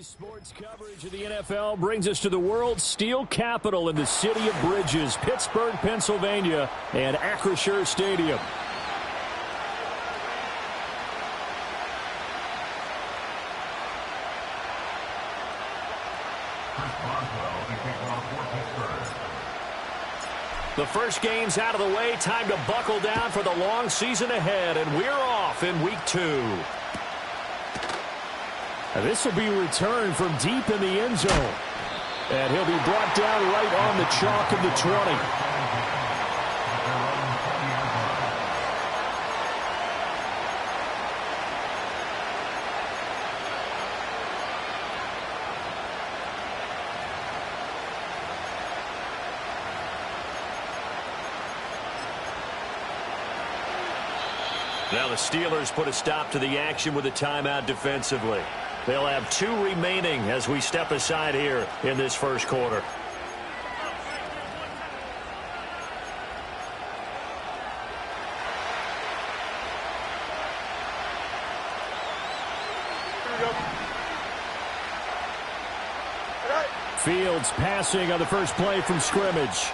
Sports coverage of the NFL brings us to the world's steel capital in the city of bridges, Pittsburgh, Pennsylvania, and Acrisure Stadium. The first game's out of the way. Time to buckle down for the long season ahead, and we're off in week 2. And this will be returned from deep in the end zone. And he'll be brought down right on the chalk of the 20. Now the Steelers put a stop to the action with a timeout defensively. They'll have 2 remaining as we step aside here in this first quarter. Fields passing on the first play from scrimmage.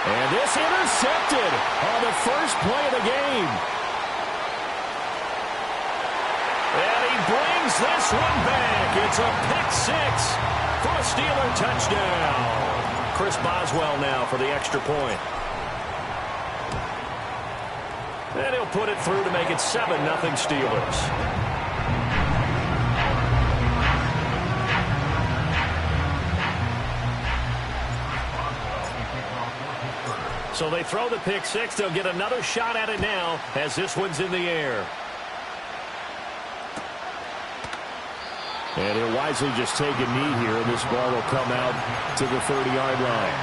And this intercepted on the first play of the game. And he brings this one back. It's a pick-6 for a Steeler touchdown. Chris Boswell now for the extra point. And he'll put it through to make it 7-0 Steelers. So they throw the pick-6. They'll get another shot at it now as this one's in the air. And he'll wisely just take a knee here, and this ball will come out to the 30-yard line.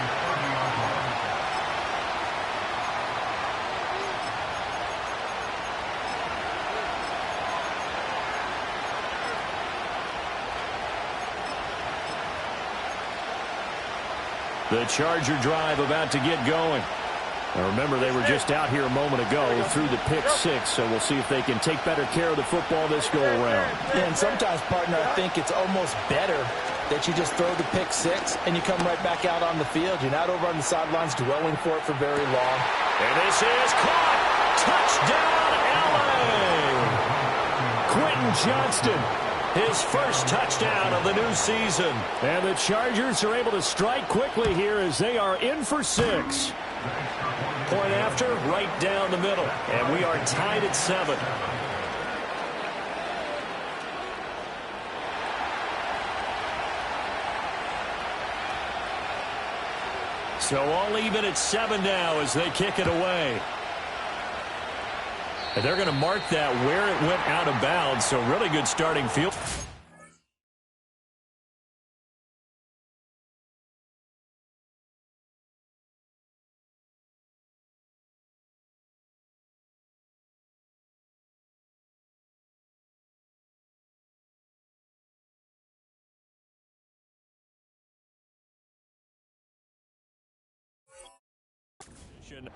The Charger drive about to get going. Now remember, they were just out here a moment ago through the pick-6, so we'll see if they can take better care of the football this go-around. Yeah, and sometimes, partner, I think it's almost better that you just throw the pick-6 and you come right back out on the field. You're not over on the sidelines dwelling for it for very long. And this is caught. Touchdown, L.A. Quentin Johnston, his first touchdown of the new season. And the Chargers are able to strike quickly here as they are in for 6. Point after, right down the middle. And we are tied at 7. So all even at 7 now as they kick it away. And they're going to mark that where it went out of bounds. So really good starting field.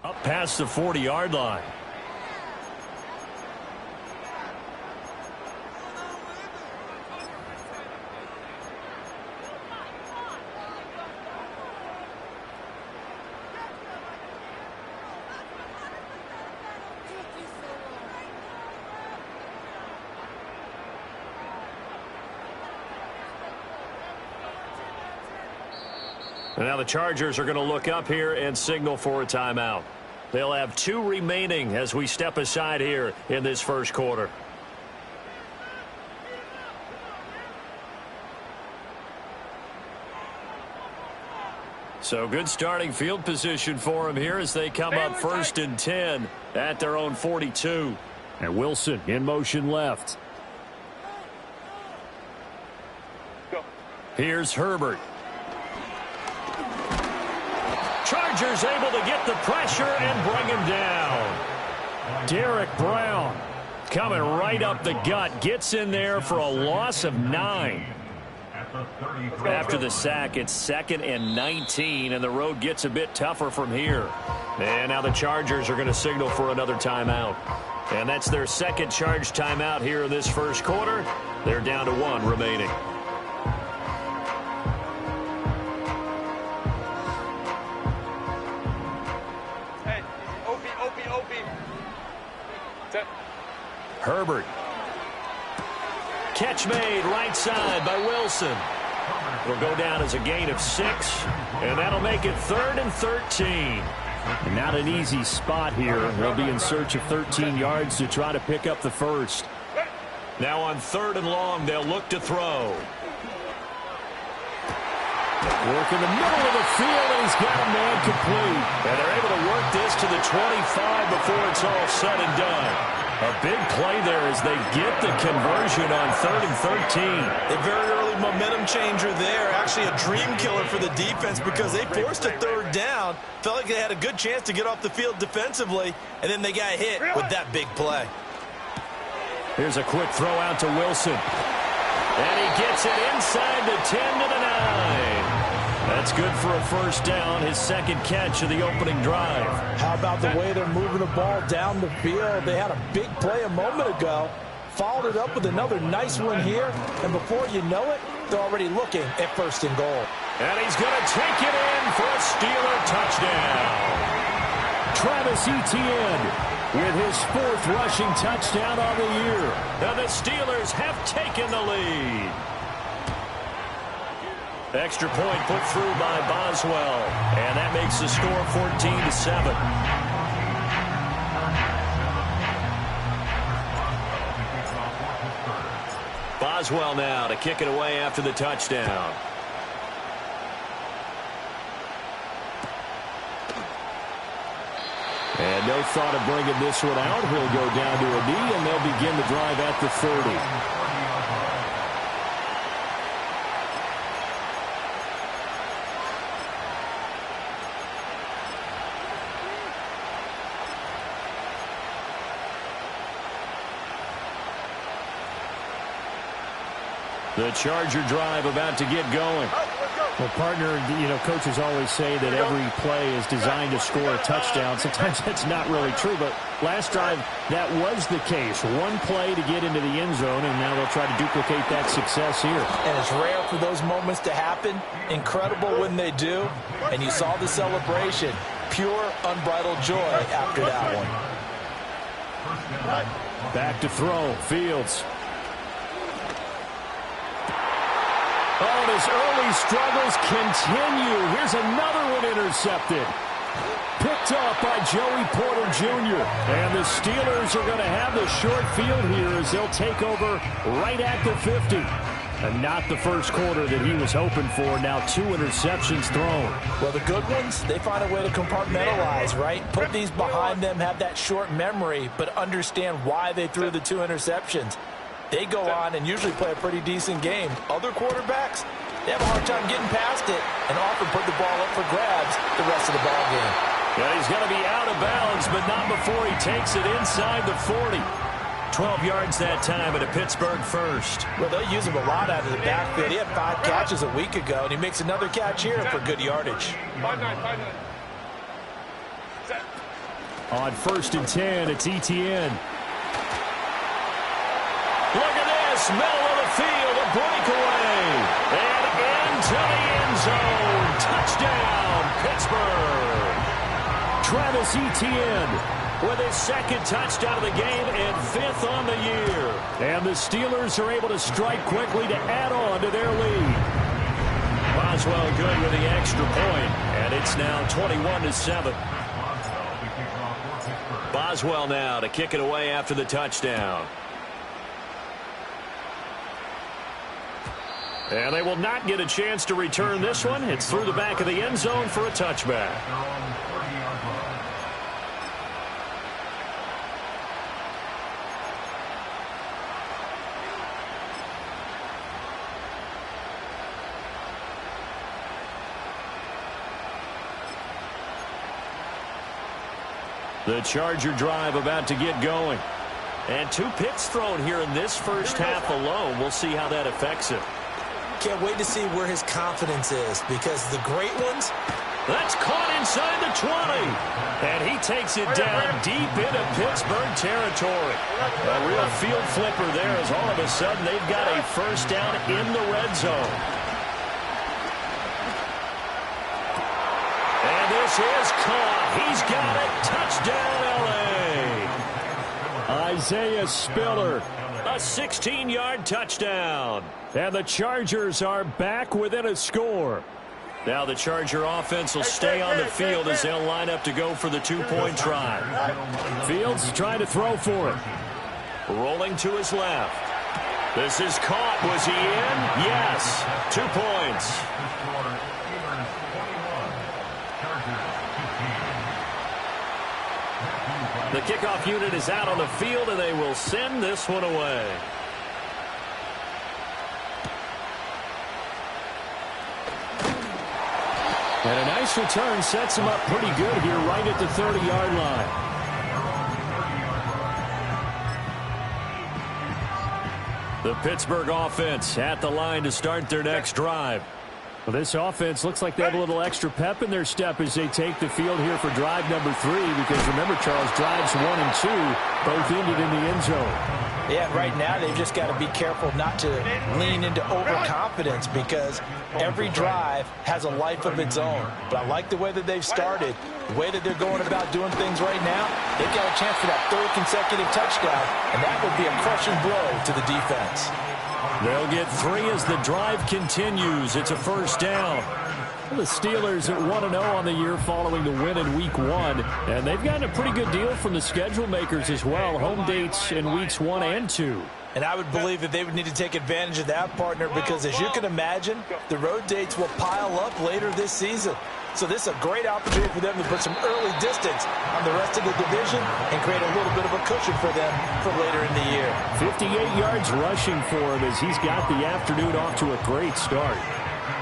Up past the 40-yard line. And now the Chargers are going to look up here and signal for a timeout. They'll have 2 remaining as we step aside here in this first quarter. So good starting field position for them here as they come up 1st and 10 at their own 42. And Wilson in motion left. Here's Herbert. Chargers able to get the pressure and bring him down. Derek Brown coming right up the gut. Gets in there for a loss of 9. After the sack, it's 2nd and 19, and the road gets a bit tougher from here. And now the Chargers are going to signal for another timeout. And that's their second charge timeout here in this first quarter. They're down to 1 remaining. Hey, OP. Herbert. Catch made right side by Wilson. It'll go down as a gain of 6, and that'll make it 3rd and 13. Not an easy spot here. They'll be in search of 13 yards to try to pick up the first. Now on 3rd and long, they'll look to throw. Work in the middle of the field, and he's got a man complete. And they're able to work this to the 25 before it's all said and done. A big play there as they get the conversion on 3rd and 13. A very early momentum changer there. Actually a dream killer for the defense because they forced a 3rd down. Felt like they had a good chance to get off the field defensively, and then they got hit with that big play. Here's a quick throw out to Wilson. And he gets it inside the 10 to the 9. That's good for a first down, his second catch of the opening drive. How about the way they're moving the ball down the field? They had a big play a moment ago, followed it up with another nice one here, and before you know it, they're already looking at 1st and goal. And he's going to take it in for a Steeler touchdown. Travis Etienne with his 4th rushing touchdown on the year. And the Steelers have taken the lead. Extra point put through by Boswell. And that makes the score 14-7. Boswell now to kick it away after the touchdown. And no thought of bringing this one out. He'll go down to a knee, and they'll begin the drive at the 30. The Charger drive about to get going. Well, partner, coaches always say that every play is designed to score a touchdown. Sometimes that's not really true, but last drive, that was the case. One play to get into the end zone, and now they'll try to duplicate that success here. And it's rare for those moments to happen. Incredible when they do. And you saw the celebration. Pure, unbridled joy after that one. Back to throw. Fields. Oh, and his early struggles continue. Here's another one intercepted. Picked up by Joey Porter Jr. And the Steelers are going to have the short field here as they'll take over right at the 50. And not the first quarter that he was hoping for. Now 2 interceptions thrown. Well, the good ones, they find a way to compartmentalize, right? Put these behind them, have that short memory, but understand why they threw the 2 interceptions. They go on and usually play a pretty decent game. Other quarterbacks, they have a hard time getting past it and often put the ball up for grabs the rest of the ball game. Yeah, he's going to be out of bounds, but not before he takes it inside the 40. 12 yards that time at a Pittsburgh first. Well, they'll use him a lot out of the backfield. He had 5 catches a week ago, and he makes another catch here for good yardage. 5-9. On 1st and 10, it's Etienne. Look at this, middle of the field, a breakaway. And into the end zone. Touchdown, Pittsburgh. Travis Etienne with his 2nd touchdown of the game and 5th on the year. And the Steelers are able to strike quickly to add on to their lead. Boswell good with the extra point, and it's now 21-7. Boswell now to kick it away after the touchdown. And they will not get a chance to return this one. It's through the back of the end zone for a touchback. The Charger drive about to get going. And 2 picks thrown here in this first half alone. We'll see how that affects it. Can't wait to see where his confidence is, because the great ones, That's caught inside the 20. And he takes it down deep into Pittsburgh territory. A real field flipper there as all of a sudden they've got a first down in the red zone. And this is caught. He's got it. Touchdown, L.A. Isaiah Spiller. A 16-yard touchdown. And the Chargers are back within a score. Now the Charger offense will stay on the field as they'll line up to go for the two-point try. Fields trying to throw for it. Rolling to his left. This is caught. Was he in? Yes. 2 points. The kickoff unit is out on the field, and they will send this one away. And a nice return sets him up pretty good here right at the 30-yard line. The Pittsburgh offense at the line to start their next drive. Well, this offense looks like they have a little extra pep in their step as they take the field here for drive number 3, because remember, Charles, drives 1 and 2 both ended in the end zone. Yeah, right now they've just got to be careful not to lean into overconfidence, because every drive has a life of its own. But I like the way that they've started, the way that they're going about doing things right now. They've got a chance for that 3rd consecutive touchdown, and that would be a crushing blow to the defense. They'll get 3 as the drive continues. It's a first down. The Steelers at 1-0 on the year following the win in Week 1. And they've gotten a pretty good deal from the schedule makers as well. Home dates in Weeks 1 and 2. And I would believe that they would need to take advantage of that, partner, because as you can imagine, the road dates will pile up later this season. So this is a great opportunity for them to put some early distance on the rest of the division and create a little bit of a cushion for them for later in the year. 58 yards rushing for him as he's got the afternoon off to a great start.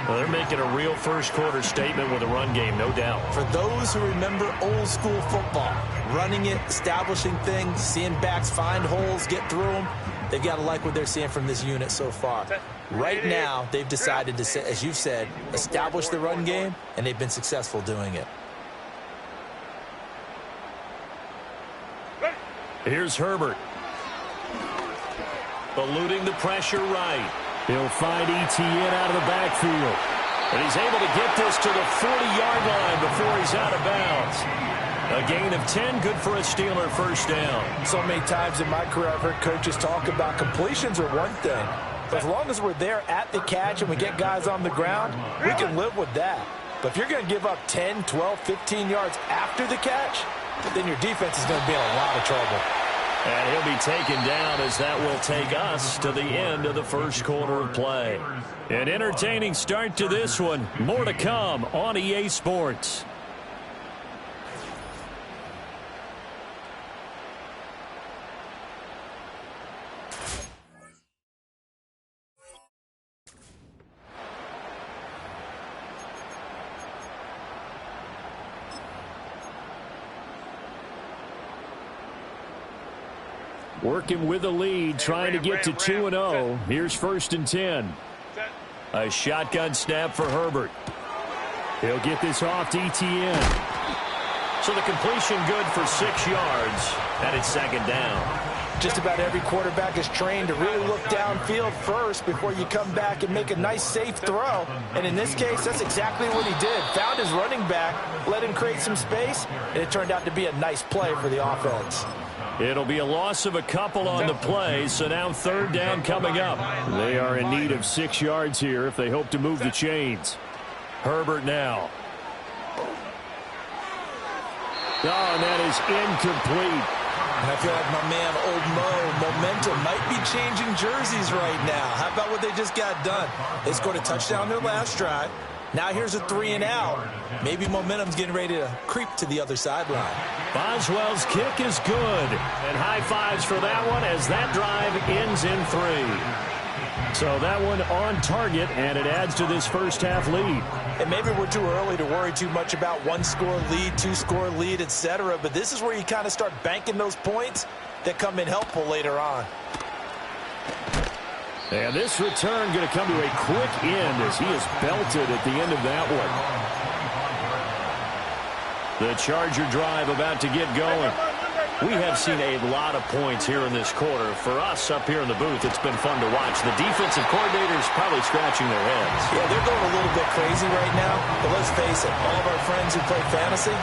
Well, they're making a real first-quarter statement with a run game, no doubt. For those who remember old-school football, running it, establishing things, seeing backs find holes, get through them, they've got to like what they're seeing from this unit so far. Right now, they've decided to, as you've said, establish the run game, and they've been successful doing it. Here's Herbert. Eluding the pressure right. He'll find Etienne out of the backfield. And he's able to get this to the 40-yard line before he's out of bounds. A gain of 10, good for a Steeler first down. So many times in my career I've heard coaches talk about completions are one thing. But as long as we're there at the catch and we get guys on the ground, we can live with that. But if you're going to give up 10, 12, 15 yards after the catch, then your defense is going to be in a lot of trouble. And he'll be taken down as that will take us to the end of the first quarter of play. An entertaining start to this one. More to come on EA Sports. Working with the lead, trying to get to 2-0. Here's 1st and 10. A shotgun snap for Herbert. He'll get this off to Etienne. So the completion good for 6 yards, and it's 2nd down. Just about every quarterback is trained to really look downfield first before you come back and make a nice, safe throw. And in this case, that's exactly what he did. Found his running back, let him create some space, and it turned out to be a nice play for the offense. It'll be a loss of a couple on the play, so now 3rd down coming up. They are in need of 6 yards here if they hope to move the chains. Herbert now. Oh, and that is incomplete. And I feel like my man, Old Mo, momentum might be changing jerseys right now. How about what they just got done? They scored a touchdown their last drive. Now here's a 3-and-out. Maybe momentum's getting ready to creep to the other sideline. Boswell's kick is good. And high fives for that one as that drive ends in 3. So that one on target, and it adds to this first half lead. And maybe we're too early to worry too much about 1-score lead, 2-score lead, etc. But this is where you kind of start banking those points that come in helpful later on. And this return going to come to a quick end as he is belted at the end of that one. The Charger drive about to get going. We have seen a lot of points here in this quarter. For us up here in the booth, it's been fun to watch. The defensive coordinators probably scratching their heads. Yeah, they're going a little bit crazy right now. But let's face it, all of our friends who play fantasy,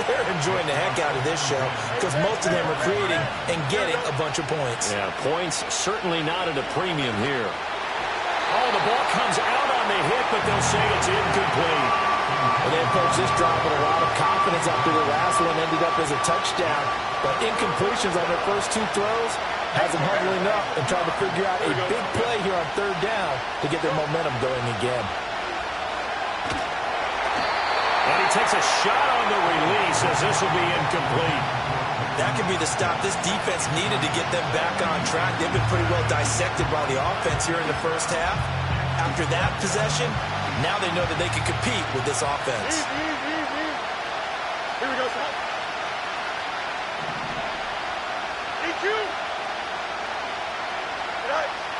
they're enjoying the heck out of this show because most of them are creating and getting a bunch of points. Yeah, points certainly not at a premium here. Oh, the ball comes out on the hit, but they'll say it's incomplete. Well, they approached this drive with a lot of confidence after the last one ended up as a touchdown. But incompletions on their first two throws has them huddling up and trying to figure out a big play here on third down to get their momentum going again. And he takes a shot on the release as this will be incomplete. That could be the stop this defense needed to get them back on track. They've been pretty well dissected by the offense here in the first half. After that possession, now they know that they can compete with this offense. Here we go, Tom.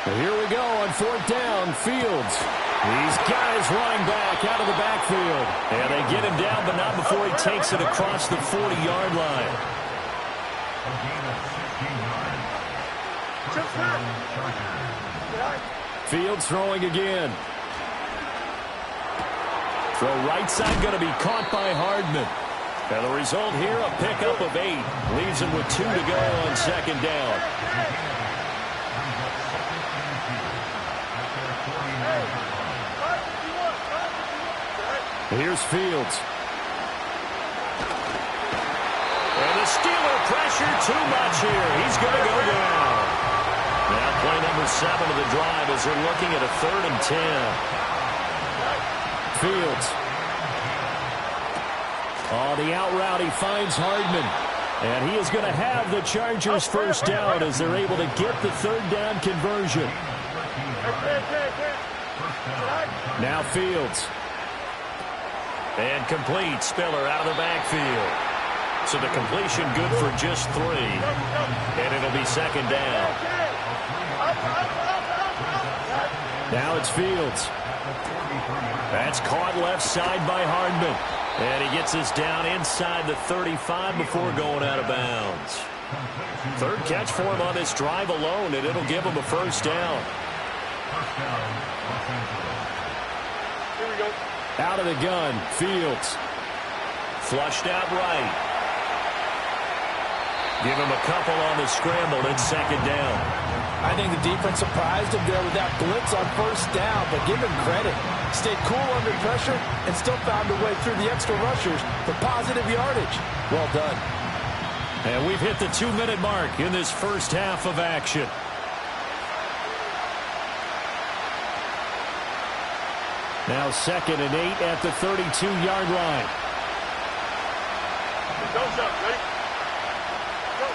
Here we go on fourth down. Fields. These guys running back out of the backfield. And they get him down, but not before he takes it across the 40-yard line. Fields throwing again. Throw right side going to be caught by Hardman. And the result here, a pickup of 8. Leaves him with 2 to go on second down. Here's Fields. And the Steeler pressure too much here. He's going to go down. Now play number 7 of the drive as they're looking at a 3rd and 10. Fields. Oh, the out route, he finds Hardman. And he is going to have the Chargers first down as they're able to get the third down conversion. Now Fields. And complete. Spiller out of the backfield. So the completion good for just 3. And it'll be second down. Now it's Fields. That's caught left side by Hardman. And he gets us down inside the 35 before going out of bounds. 3rd catch for him on this drive alone, and it'll give him a first down. Here we go. Out of the gun, Fields. Flushed out right. Give him a couple on the scramble. It's second down. I think the defense surprised him there with that blitz on first down, but give him credit. Stayed cool under pressure and still found a way through the extra rushers for positive yardage. Well done. And we've hit the 2-minute mark in this first half of action. Now 2nd and 8 at the 32-yard line. Don't stop, ready? Go.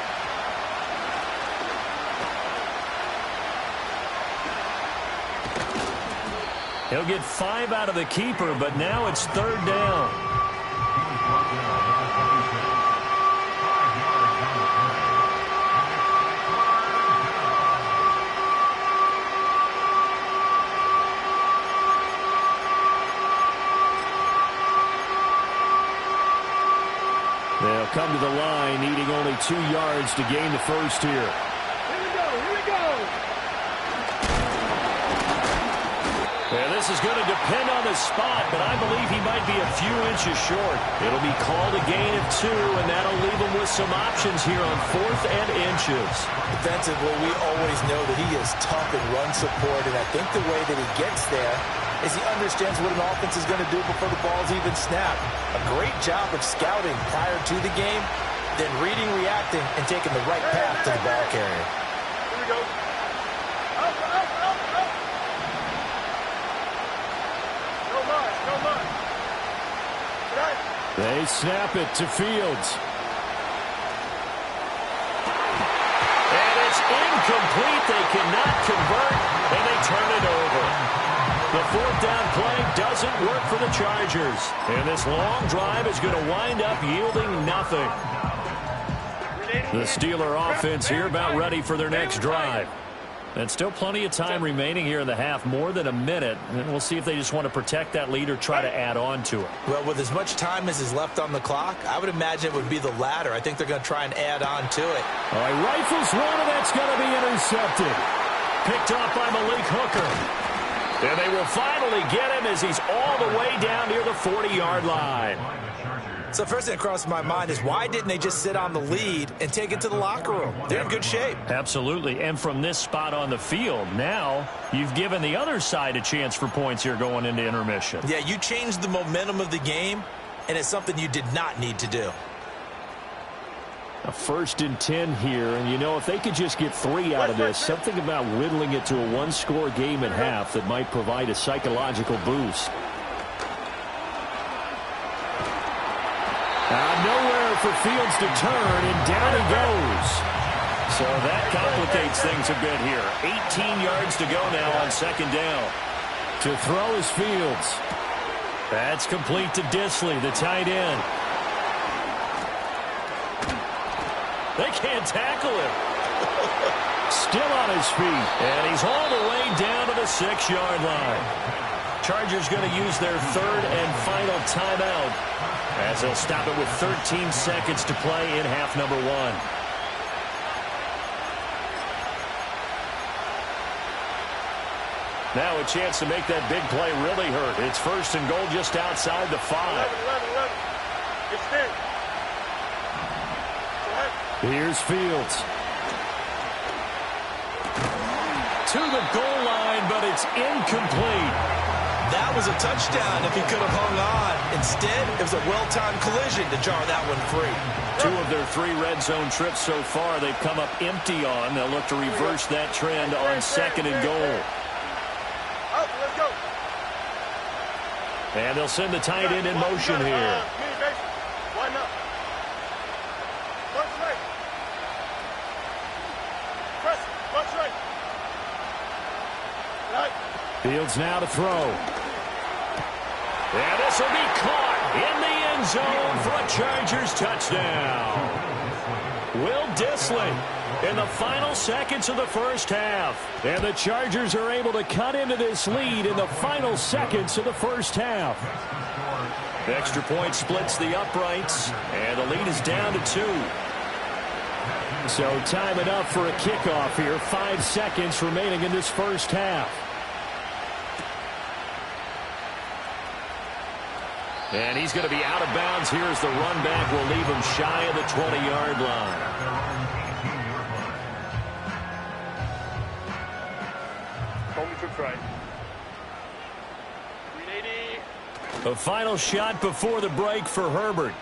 He'll get 5 out of the keeper, but now it's 3rd down. They'll come to the line, needing only 2 yards to gain the first here. Here we go, here we go. Yeah, this is going to depend on the spot, but I believe he might be a few inches short. It'll be called a gain of 2, and that'll leave him with some options here on 4th and inches. Defensively, we always know that he is tough in run support, and I think the way that he gets there is he understands what an offense is going to do before the ball's even snapped. A great job of scouting prior to the game, then reading, reacting, and taking the right path to the ball carrier. Here we go. Up, up, up, up. No mud, no mud. Right. They snap it to Fields. And it's incomplete. They cannot convert, and they turn it over. The 4th down play doesn't work for the Chargers. And this long drive is going to wind up yielding nothing. The Steeler offense here about ready for their next drive. And still plenty of time remaining here in the half, more than a minute. And we'll see if they just want to protect that lead or try to add on to it. Well, with as much time as is left on the clock, I would imagine it would be the latter. I think they're going to try and add on to it. All right, rifles one, and that's going to be intercepted. Picked off by Malik Hooker. And they will finally get him as he's all the way down near the 40-yard line. So first thing that crosses my mind is why didn't they just sit on the lead and take it to the locker room? They're in good shape. Absolutely. And from this spot on the field, now you've given the other side a chance for points here going into intermission. Yeah, you changed the momentum of the game, and it's something you did not need to do. A 1st and 10 here, and you know, if they could just get 3 out of this, something about whittling it to a one-score game at half that might provide a psychological boost. Nowhere for Fields to turn, and down he goes. So that complicates things a bit here. 18 yards to go now on 2nd down. To throw is Fields. That's complete to Disley, the tight end. They can't tackle him. Still on his feet. And he's all the way down to the 6-yard line. Chargers going to use their 3rd and final timeout as they'll stop it with 13 seconds to play in half number 1. Now a chance to make that big play really hurt. It's 1st and goal just outside the 5. 11. Here's Fields. To the goal line, but it's incomplete. That was a touchdown if he could have hung on. Instead, it was a well-timed collision to jar that one free. 2 of their 3 red zone trips so far they've come up empty on. They'll look to reverse that trend on 2nd and goal. Let's go. And they'll send the tight end in motion here. Line up. Watch right. Press. Watch right. Right. Fields now to throw. And this will be caught in the end zone for a Chargers touchdown. Will Disley in the final seconds of the 1st half. And the Chargers are able to cut into this lead in the final seconds of the 1st half. The extra point splits the uprights, and the lead is down to 2. So time enough for a kickoff here. 5 seconds remaining in this 1st half. And he's going to be out of bounds here as the run back will leave him shy of the 20-yard line. Only took right. 380. A final shot before the break for Herbert.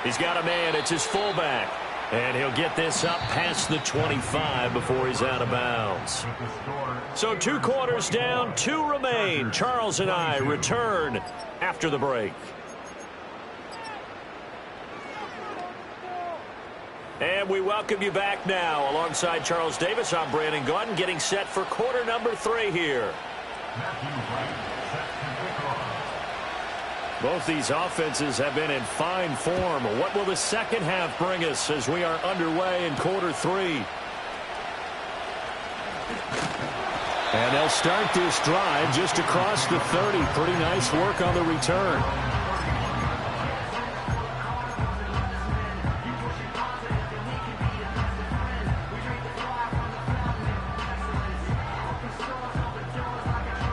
He's got a man. It's his fullback. And he'll get this up past the 25 before he's out of bounds. So 2 quarters down, 2 remain. Charles and I return after the break. And we welcome you back now. Alongside Charles Davis, I'm Brandon Gaudin, getting set for quarter number 3 here. Both these offenses have been in fine form. What will the 2nd half bring us as we are underway in quarter 3? And they'll start this drive just across the 30. Pretty nice work on the return.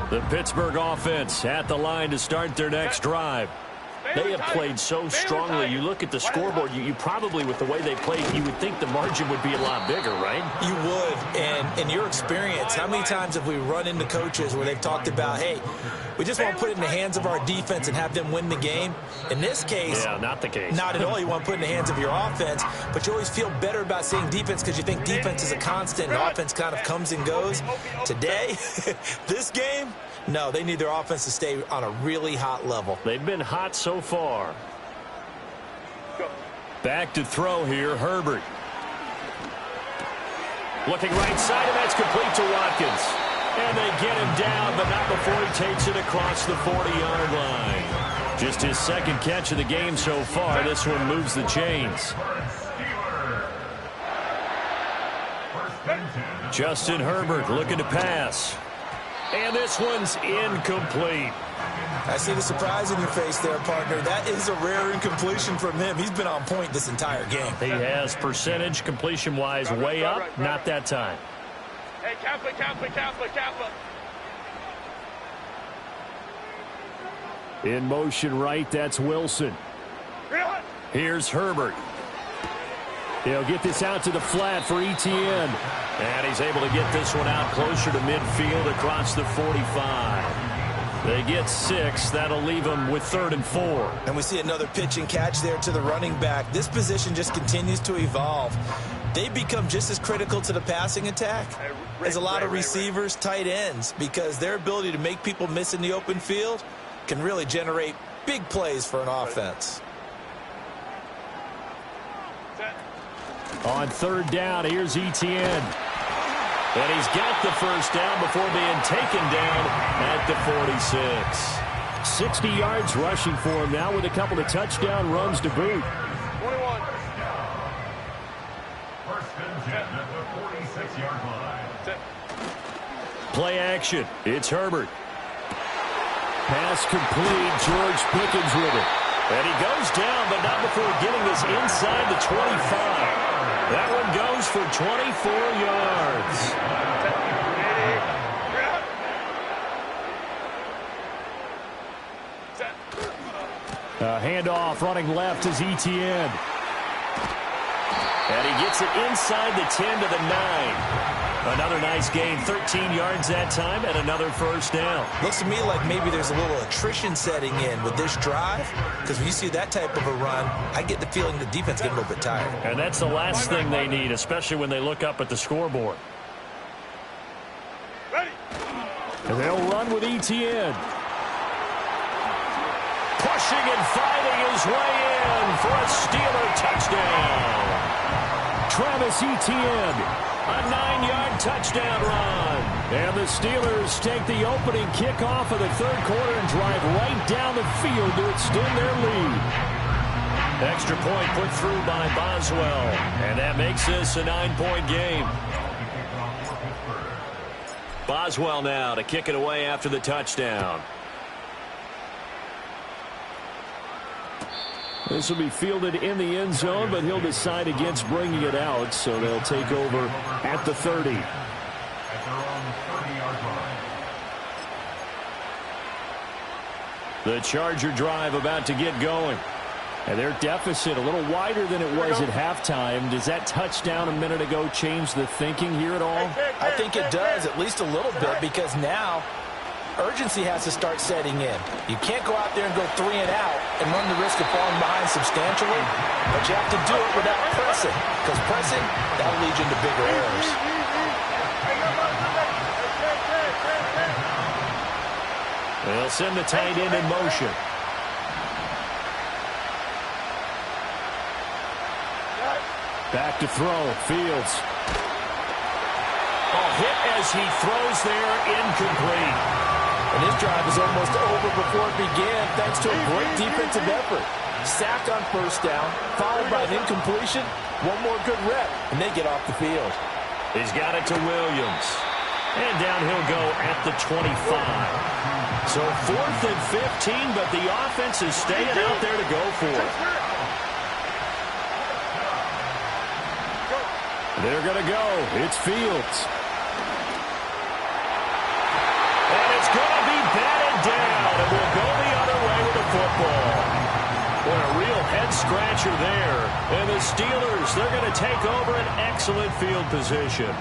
The Pittsburgh offense at the line to start their next drive. They have played so strongly. You look at the scoreboard, you probably, with the way they played, you would think the margin would be a lot bigger, right? You would. And in your experience, how many times have we run into coaches where they've talked about, hey, we just want to put it in the hands of our defense and have them win the game? In this case, yeah, not the case. Not at all. You want to put it in the hands of your offense, but you always feel better about saying defense because you think defense is a constant and offense kind of comes and goes. Today, this game, no, they need their offense to stay on a really hot level. They've been hot so far. Back to throw here, Herbert. Looking right side, and that's complete to Watkins. And they get him down, but not before he takes it across the 40-yard line. Just his 2nd catch of the game so far. This one moves the chains. Justin Herbert looking to pass. And this one's incomplete. I see the surprise in your face there, partner. That is a rare incompletion from him. He's been on point this entire game. He has percentage completion-wise way up. Not that time. Hey, Kappa. In motion right, that's Wilson. Here's Herbert. They'll get this out to the flat for Etienne. And he's able to get this one out closer to midfield across the 45. They get 6. That'll leave them with 3rd and 4. And we see another pitch and catch there to the running back. This position just continues to evolve. They become just as critical to the passing attack as a lot of receivers, tight ends, because their ability to make people miss in the open field can really generate big plays for an offense. On 3rd down, here's Etienne. And he's got the first down before being taken down at the 46. 60 yards rushing for him now with a couple of touchdown runs to boot. 21. First and 10 at the 46-yard line. Play action. It's Herbert. Pass complete. George Pickens with it. And he goes down, but not before getting this inside the 25. That one goes for 24 yards. Handoff running left is Etienne. And he gets it inside the 10 to the 9. Another nice gain, 13 yards that time, and another first down. Looks to me like maybe there's a little attrition setting in with this drive, because when you see that type of a run, I get the feeling the defense getting a little bit tired. And that's the last thing they need, especially when they look up at the scoreboard. Ready. And they'll run with Etienne. Pushing and fighting his way in for a Steeler touchdown. Travis Etienne. A 9-yard touchdown run. And the Steelers take the opening kickoff of the 3rd quarter and drive right down the field to extend their lead. Extra point put through by Boswell. And that makes this a 9-point game. Boswell now to kick it away after the touchdown. This will be fielded in the end zone, but he'll decide against bringing it out, so they'll take over at the 30. At their own 30-yard line. The Charger drive about to get going. And their deficit a little wider than it was at halftime. Does that touchdown a minute ago change the thinking here at all? I think it does, at least a little bit, because now urgency has to start setting in. You can't go out there and go 3 and out and run the risk of falling behind substantially, but you have to do it without pressing, because pressing, that'll lead you into bigger errors. They'll send the tight end in motion. Back to throw. Fields. A hit as he throws there, incomplete. And his drive is almost over before it began, thanks to a great defensive effort. Sacked on first down, followed by an incompletion. One more good rep, and they get off the field. He's got it to Williams. And down he'll go at the 25. So 4th and 15, but the offense is staying out there to go for it. They're going to go. It's Fields. And it's going to be batted down. And we'll go the other way with the football. What a real head-scratcher there. And the Steelers, they're going to take over an excellent field position.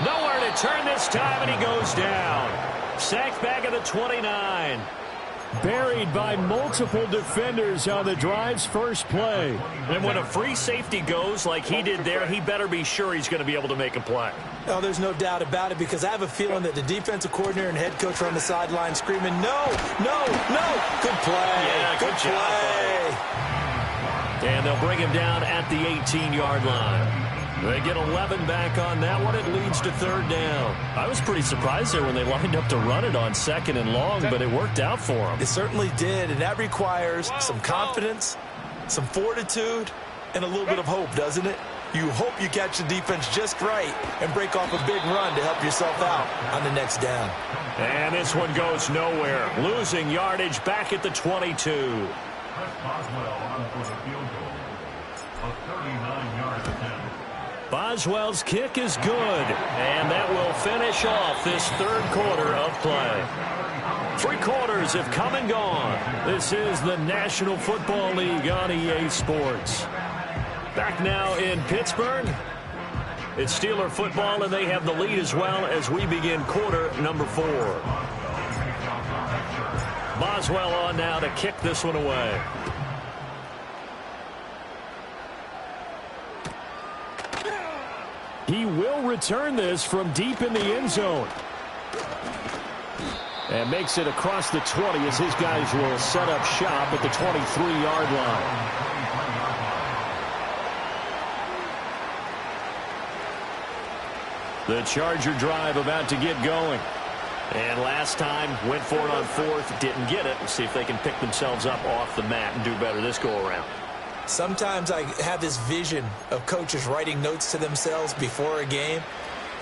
Nowhere to turn this time, and he goes down. Sacked back at the 29. Buried by multiple defenders on the drive's first play. And when a free safety goes like he did there, he better be sure he's going to be able to make a play. Oh, there's no doubt about it, because I have a feeling that the defensive coordinator and head coach are on the sideline screaming, no, no, no. Good play. Yeah, good job, play. And they'll bring him down at the 18-yard line. They get 11 back on that one. It leads to third down. I was pretty surprised there when they lined up to run it on second and long, but it worked out for them. It certainly did, and that requires some confidence, some fortitude, and a little bit of hope, doesn't it? You hope you catch the defense just right and break off a big run to help yourself out on the next down. And this one goes nowhere. Losing yardage back at the 22. Boswell on for the field goal. A 39-yard attempt. Boswell's kick is good, and that will finish off this third quarter of play. 3 quarters have come and gone. This is the National Football League on EA Sports. Back now in Pittsburgh. It's Steeler football, and they have the lead as well as we begin quarter number 4. Boswell on now to kick this one away. He will return this from deep in the end zone. And makes it across the 20 as his guys will set up shop at the 23-yard line. The Charger drive about to get going. And last time, went for it on 4th, didn't get it. We'll see if they can pick themselves up off the mat and do better this go-around. Sometimes I have this vision of coaches writing notes to themselves before a game,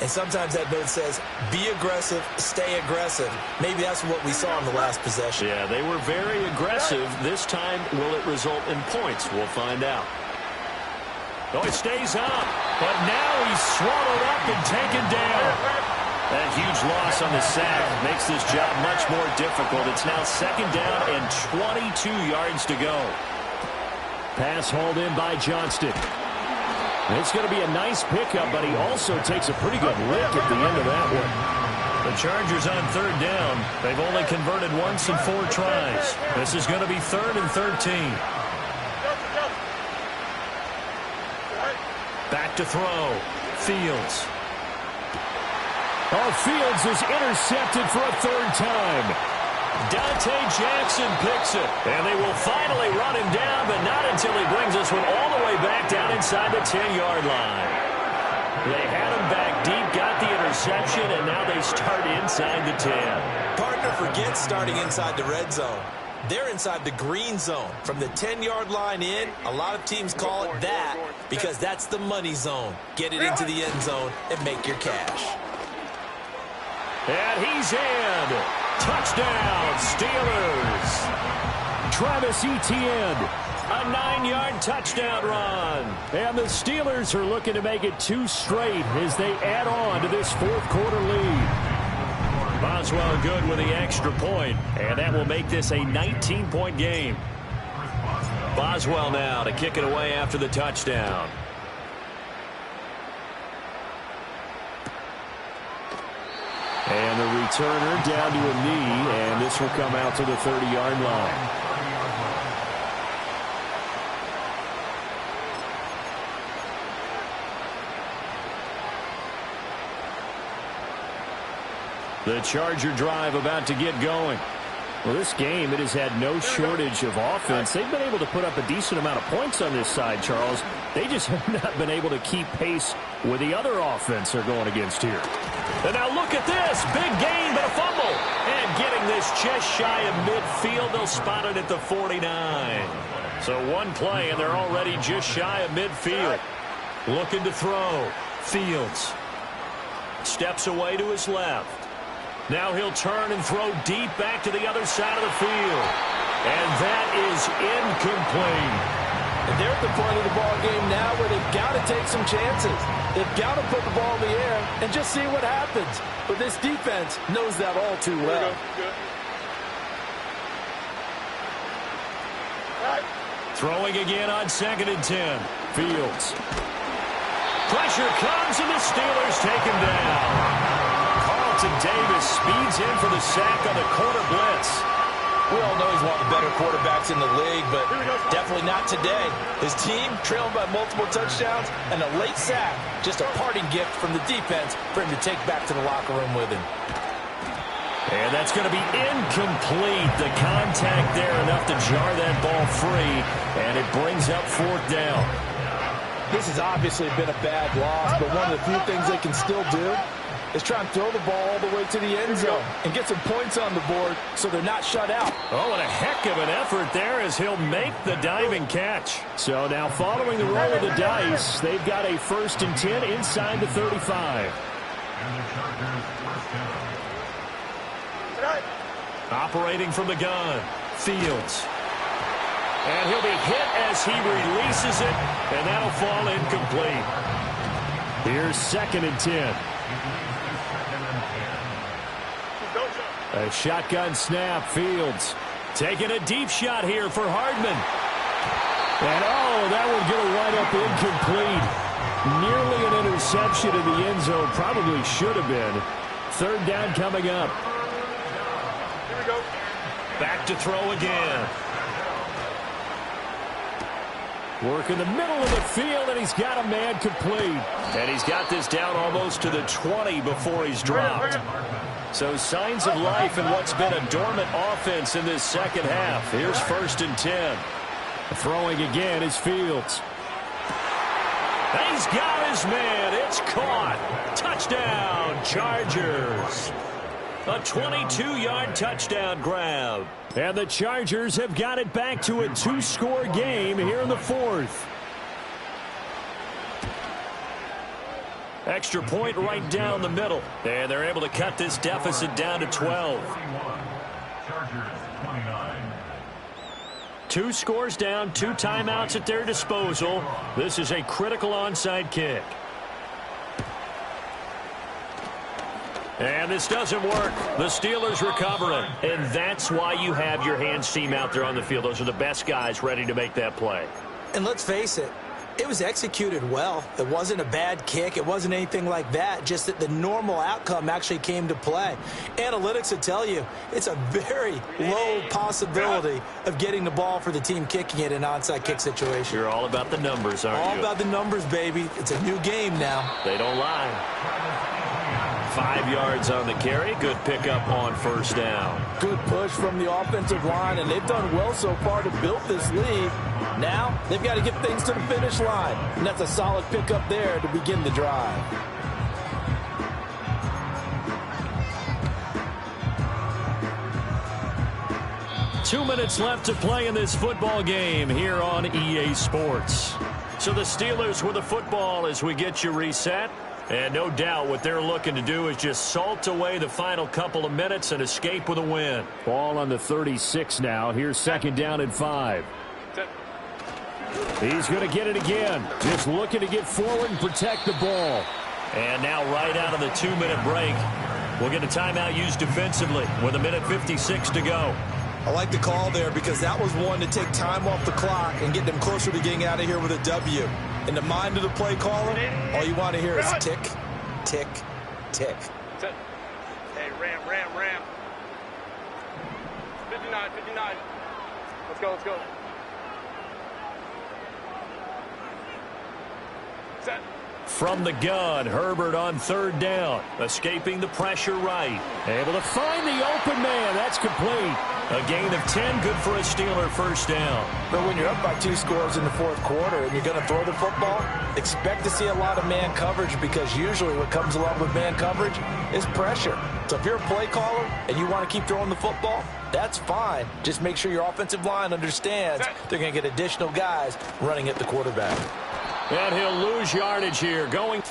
and sometimes that note says, be aggressive, stay aggressive. Maybe that's what we saw in the last possession. Yeah, they were very aggressive. This time, will it result in points? We'll find out. Oh, it stays up, but now he's swallowed up and taken down. That huge loss on the sack makes this job much more difficult. It's now second down and 22 yards to go. Pass hauled in by Johnston. It's going to be a nice pickup, but he also takes a pretty good lick at the end of that one. The Chargers on third down. They've only converted once in 4 tries. This is going to be 3rd and 13. Back to throw. Fields. Oh, Fields is intercepted for a 3rd time. Dante Jackson picks it, and they will finally run him down, but not until he brings this one all the way back down inside the 10-yard line. They had him back deep, got the interception, and now they start inside the 10. Partner, forget starting inside the red zone. They're inside the green zone. From the 10-yard line in, a lot of teams call it that because that's the money zone. Get it into the end zone and make your cash. And he's in. Touchdown, Steelers. Travis Etienne, a 9-yard touchdown run. And the Steelers are looking to make it 2 straight as they add on to this 4th quarter lead. Boswell good with the extra point, and that will make this a 19-point game. Boswell now to kick it away after the touchdown. And the returner down to a knee, and this will come out to the 30-yard line. The Charger drive about to get going. Well, this game, it has had no shortage of offense. They've been able to put up a decent amount of points on this side, Charles. They just have not been able to keep pace with the other offense they're going against here. And now look at this. Big gain, but a fumble. And getting this just shy of midfield. They'll spot it at the 49. So one play, and they're already just shy of midfield. Looking to throw. Fields. Steps away to his left. Now he'll turn and throw deep back to the other side of the field. And that is incomplete. And they're at the point of the ball game now where they've got to take some chances. They've got to put the ball in the air and just see what happens. But this defense knows that all too well. Throwing again on 2nd and 10. Fields. Pressure comes, and the Steelers take him down. Davis speeds in for the sack on the corner blitz. We all know he's one of the better quarterbacks in the league, but definitely not today. His team trailing by multiple touchdowns and a late sack, just a parting gift from the defense for him to take back to the locker room with him. And that's going to be incomplete. The contact there enough to jar that ball free, and it brings up 4th down. This has obviously been a bad loss, but one of the few things they can still do is try and throw the ball all the way to the end zone and get some points on the board so they're not shut out. Oh, and a heck of an effort there as he'll make the diving catch. So now following the roll of the dice, they've got a 1st and 10 inside the 35. And the Chargers first down. Operating from the gun, Fields. And he'll be hit as he releases it, and that'll fall incomplete. Here's 2nd and 10. A shotgun snap, Fields. Taking a deep shot here for Hardman. And, oh, that will get a wind up incomplete. Nearly an interception in the end zone. Probably should have been. 3rd down coming up. Here we go. Back to throw again. Work in the middle of the field, and he's got a man complete. And he's got this down almost to the 20 before he's dropped. So signs of life in what's been a dormant offense in this second half. Here's 1st and 10. Throwing again is Fields. And he's got his man. It's caught. Touchdown, Chargers. A 22-yard touchdown grab. And the Chargers have got it back to a 2-score game here in the 4th. Extra point right down the middle. And they're able to cut this deficit down to 12. Chargers 29. 2 scores down, 2 timeouts at their disposal. This is a critical onside kick. And this doesn't work. The Steelers recovering. And that's why you have your hands team out there on the field. Those are the best guys ready to make that play. And let's face it, it was executed well. It wasn't a bad kick. It wasn't anything like that. Just that the normal outcome actually came to play. Analytics will tell you it's a very low possibility of getting the ball for the team kicking it in an onside kick situation. You're all about the numbers, aren't you? All about the numbers, baby. It's a new game now. They don't lie. 5 yards on the carry. Good pickup on 1st down. Good push from the offensive line, and they've done well so far to build this lead. Now they've got to get things to the finish line, and that's a solid pickup there to begin the drive. Two minutes left to play in this football game here on EA Sports. So the Steelers with the football as we get you reset. And no doubt what they're looking to do is just salt away the final couple of minutes and escape with a win. Ball on the 36 now. Here's 2nd down and 5. He's going to get it again. Just looking to get forward and protect the ball. And now right out of the 2-minute break, we'll get a timeout used defensively with 1:56 to go. I like the call there because that was one to take time off the clock and get them closer to getting out of here with a W. In the mind of the play caller, all you want to hear is tick, tick, tick. Hey, ram. 59. Let's go. Set. From the gun, Herbert on 3rd down. Escaping the pressure right. Able to find the open man. That's complete. A gain of 10, good for a Steeler 1st down. But when you're up by 2 scores in the 4th quarter and you're going to throw the football, expect to see a lot of man coverage because usually what comes along with man coverage is pressure. So if you're a play caller and you want to keep throwing the football, that's fine. Just make sure your offensive line understands they're going to get additional guys running at the quarterback. And he'll lose yardage here. Going